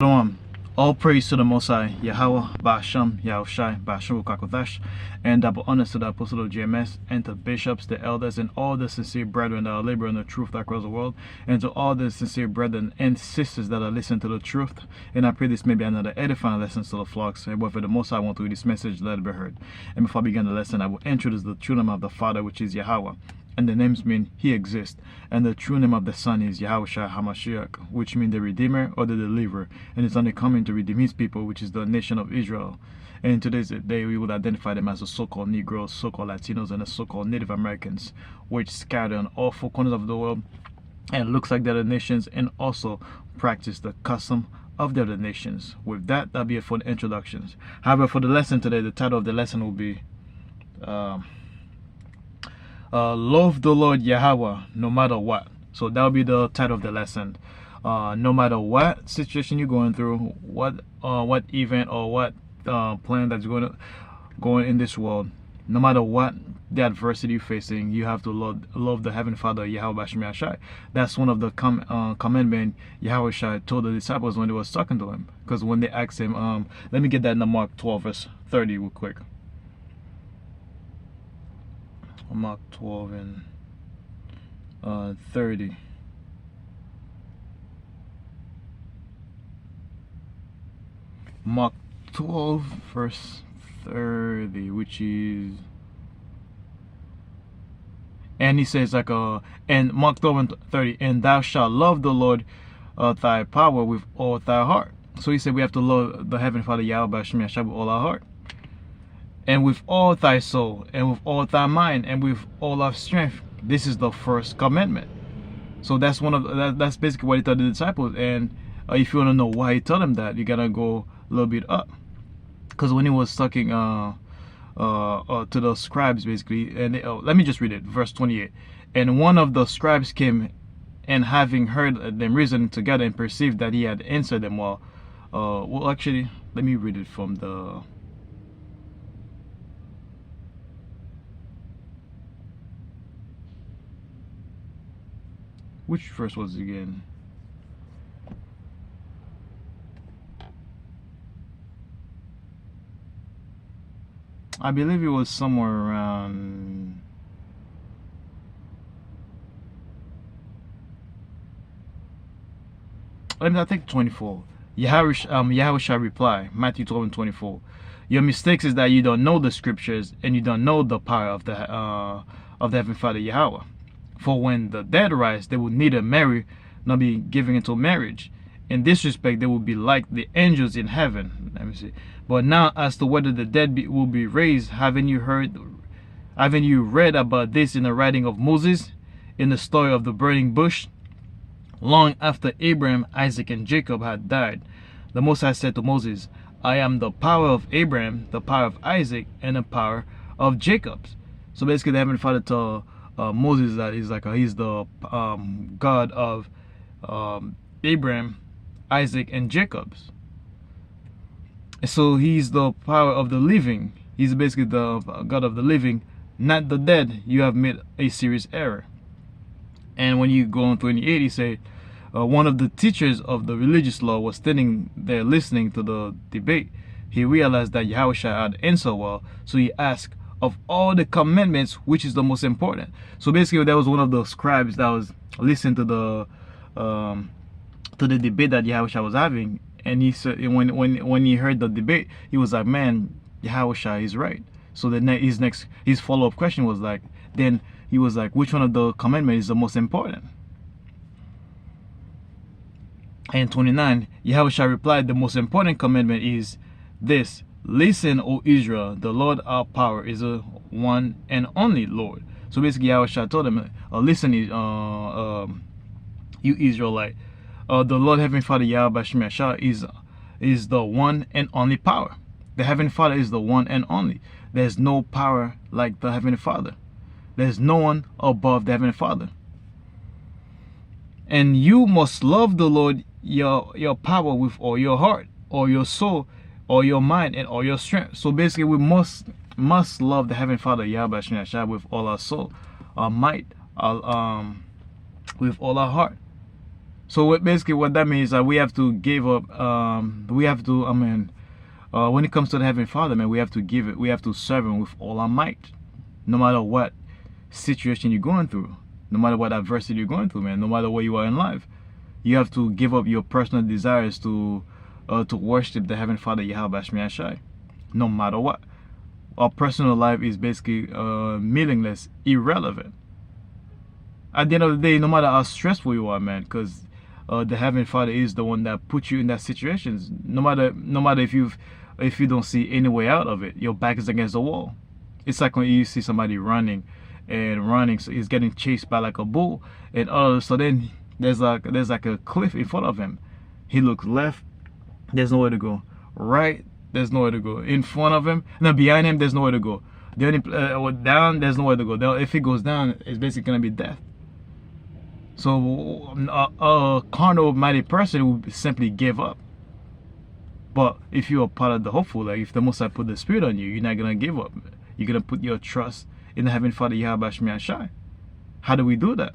Shalom. All praise to the Most High, Yahawah, Ba'asham, Yahushai, Ba'asham Kakodash, and double honors to the Apostle of GMS, and to bishops, the elders, and all the sincere brethren that are laboring the truth across the world, and to all the sincere brethren and sisters that are listening to the truth. And I pray this may be another edifying lesson to the flocks, and whether the Most High want to read this message, let it be heard. And before I begin the lesson, I will introduce the true name of the Father, which is Yahawah. And the names mean he exists. And the true name of the Son is Yahushua HaMashiach, which means the Redeemer or the Deliverer. And it's only coming to redeem his people, which is the nation of Israel. And in today's day, we will identify them as the so-called Negroes, so-called Latinos, and the so-called Native Americans, which scatter on all four corners of the world and looks like the other nations, and also practice the custom of the other nations. With that, that'll be it for the introductions. However, for the lesson today, the title of the lesson will be love the Lord Yahawah no matter what. So that'll be the title of the lesson. No matter what situation you're going through, what event or what plan that's going in this world, no matter what the adversity you're facing, you have to love the Heavenly Father, Yahweh Bashim Yashai. That's one of the commandment Yahweh Shai told the disciples when they was talking to him. Because when they asked him, let me get that in the Mark 12 verse 30 real quick. Mark 12 and 30. Mark 12 verse 30, which is, and he says like and Mark 12 and 30, and thou shalt love the Lord thy power with all thy heart. So he said we have to love the Heavenly Father Yahweh with all our heart, and with all thy soul, and with all thy mind, and with all our strength. This is the first commandment. So that's that's basically what he told the disciples. And if you want to know why he told them that, you gotta go a little bit up, because when he was talking to the scribes, basically, and let me just read it, verse 28. And one of the scribes came, and having heard them reasoning together, and perceived that he had answered them well. Well, actually, let me read it from the. Which verse was it again? I believe it was somewhere around. I think 24. Yahweh shall reply, Matthew 12 and 24. Your mistake is that you don't know the scriptures, and you don't know the power of the Heavenly Father Yahweh. For when the dead rise, they will neither marry nor be given into marriage. In this respect, they will be like the angels in heaven. Let me see. But now, as to whether the dead will be raised, haven't you read about this in the writing of Moses, in the story of the burning bush? Long after Abraham, Isaac, and Jacob had died, the Most High said to Moses, I am the power of Abraham, the power of Isaac, and the power of Jacob. So basically, the Heavenly Father told Moses that he's the God of Abraham, Isaac, and Jacob. So he's the power of the living. He's basically the God of the living, not the dead. You have made a serious error. And when you go on 28, he said one of the teachers of the religious law was standing there listening to the debate. He realized that Yahweh had answered well, so he asked, of all the commandments, which is the most important? So basically, there was one of the scribes that was listening to the debate that Yahweh was having, and he said when he heard the debate, he was like, man, Yahweh is right. So then his follow-up question was like, then he was like, which one of the commandments is the most important? And 29, Yahweh replied, the most important commandment is this: listen, O Israel, the Lord our power is a one and only Lord. So basically, Yahweh told them, listen, you Israelite, the Lord Heavenly Father Yahweh is the one and only power. The Heavenly Father is the one and only. There's no power like the Heavenly Father. There's no one above the Heavenly Father. And you must love the Lord your power with all your heart, or your soul, or your mind, and all your strength. So basically, we must love the Heavenly Father Yahweh with all our soul, our might, with all our heart, So basically what that means is that we have to give up. We have to. When it comes to the Heavenly Father, man, we have to give it. We have to serve Him with all our might, no matter what situation you're going through, no matter what adversity you're going through, man, no matter where you are in life. You have to give up your personal desires to worship the Heavenly Father, Yahawaah, no matter what. Our personal life is basically meaningless, irrelevant. At the end of the day, no matter how stressful you are, man, because the Heavenly Father is the one that puts you in that situations. No matter if you don't see any way out of it, your back is against the wall. It's like when you see somebody running, so he's getting chased by like a bull, and all of a sudden there's like a cliff in front of him. He looks left, there's nowhere to go. Right, there's nowhere to go. In front of him, no, behind him, there's nowhere to go. The only down, there's nowhere to go. If he goes down, it's basically gonna be death. So a carnal minded person will simply give up. But if you are part of the hopeful, like if the Most High put the Spirit on you, you're not gonna give up. You're gonna put your trust in the Heavenly Father, Yahawaah. How do we do that?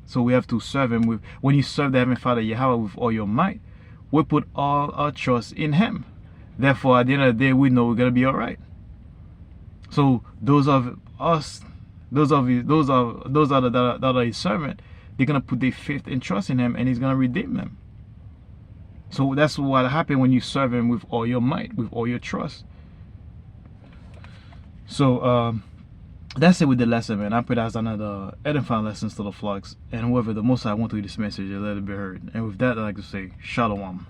So we have to serve Him with. When you serve the Heavenly Father Yahweh with all your might, we put all our trust in Him. Therefore, at the end of the day, we know we're gonna be all right. So those of us, those are that are His servant. They're gonna put their faith and trust in Him, and He's gonna redeem them. So that's what happens when you serve Him with all your might, with all your trust. So that's it with the lesson, man. I pray that's another edifying lesson to the flocks, and whoever the Most High want to this message, let it be heard. And with that, I'd like to say, Shalom.